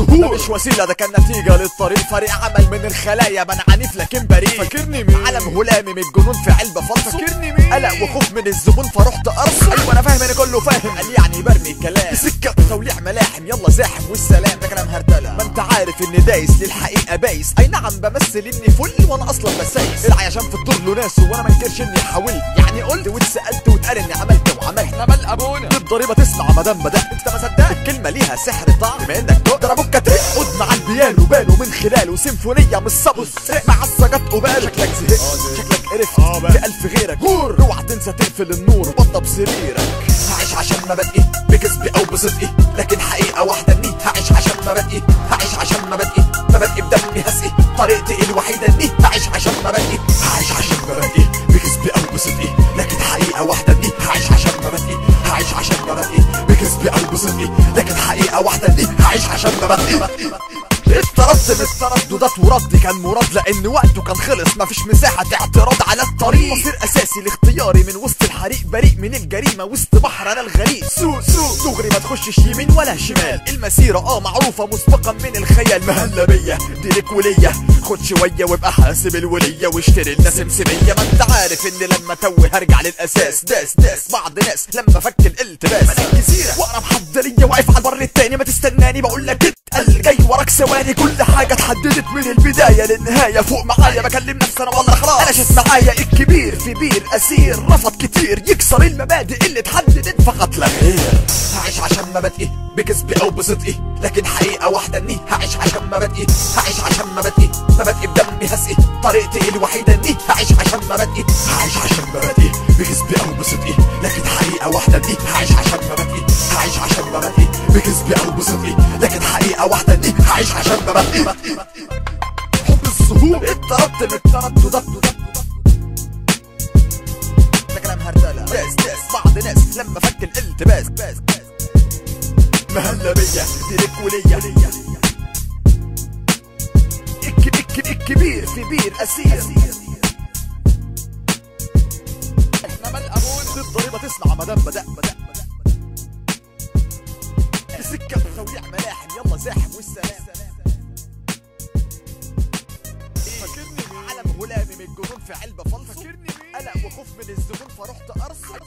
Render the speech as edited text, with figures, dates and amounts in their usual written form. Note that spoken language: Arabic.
الظهور ده مش وسيله، ده كان نتيجه للطريق. فريق عمل من الخلايا، من عنيف لكن بريء. فاكرني مين؟ علم هلامي من الجنون في علبه فلسه. فاكرني مين؟ قلق وخوف من الزبون فرحت ارصد. ايوه انا فاهم، انا كله فاهم. قال يعني برمي الكلام سكه توليع ملاحم، يلا زاحم والسلام. ده كلام هرتله، ما انت عارف اني دايس للحقيقه بايس. اي نعم بمثل اني فل وانا اصلا بسايس. العيشان في الدور له ناس وانا ما انكرش اني حاولت. يعني قلت واتسالت واتقال اني عملت وعملت. احنا مال ابونا الضريبه تسمع مدام بدات. انت ما صدقت الكلمه ليها سحر طعم، بما انك تقدر ابوك كتريق. خد مع البيانو بانوا من خلاله سيمفونيه مش صبر. مع السجات قبال شكلك زهقت، شكلك قرفت في الف غيرك. جور اوعى تنسى تقفل النور وبطب سريرك. هعيش عشان مبادئي بكسبي او بصدقي، لكن حقيقه واحده اني هعيش عشان مبادئي. هعيش عشان مبادئي، مبادئي بدمي هسقي. طريقتي الوحيده اني هعيش عشان مبادئي. هعيش عشان مبادئي بكسبي او بصدقي، لكن حقيقه واحده اني هعيش عشان مبادئي. هعيش عشان مبادئي بكسبي او بصدقي، لكن حقيقه واحده اني هعيش عشان مبادئي. اتطردت من الترددات وردي كان مراد، لان وقته كان خلص مفيش مساحه اعتراض على الطريق. مصير اساسي لاختياري من وسط الحريق، بريء من الجريمه وسط بحر انا الغريق. سوق دغري ما تخشش يمين ولا شمال، المسيره معروفه مسبقا من الخيال. مهلا بيا دي لك وليا، خد شويه وابقى حاسب الوليه واشتري لنا سمسميه. ما انت عارف ان لما توه هرجع للاساس. داس بعض ناس لما فك الالتباس. الجزيره واقرب حد ليا واقف على البر التاني، ما تستناني بقول لك اتقل جاي وراك ثواني. كل حاجه اتحددت من البدايه للنهايه. فوق معايا بكلم نفسي انا والله خلاص. انا شايف معايا الكبير في بير اسير، رفض كتير يكسر المبادئ اللي اتحددت فقط لا غير. هعيش عشان مبادئي بكسبي او بصدقي، لكن حقيقه واحده اني هعيش عشان مبادئي. هعيش عشان مبادئي، مبادئي بدمي هسقي. طريقتي الوحيده اني هعيش عشان مبادئي. هعيش عشان مبادئي بكسبي او بصدقي، لكن حقيقه واحده اني هعيش عشان مبادئي. هعيش عشان مبادئي بكسبي او بصدقي، لكن حقيقه واحده اني هعيش عشان مبادئي. حب الظهور اتطردت من الترددات. ده كلام هرتله. داس بعض ناس لما فك الالتباس. مهلا بيا دي لك وليا، الكبير في بير اسير. احنا مال ابونا الضريبه تسمع مدام بدأ. سكه توليع ملاحم، يلا زاحم والسلام. فاكرني مين؟ علم هلامي من الجنون في علبه فلسه. فاكرني مين؟ قلق وخوف من الزبون فرحت ارصد.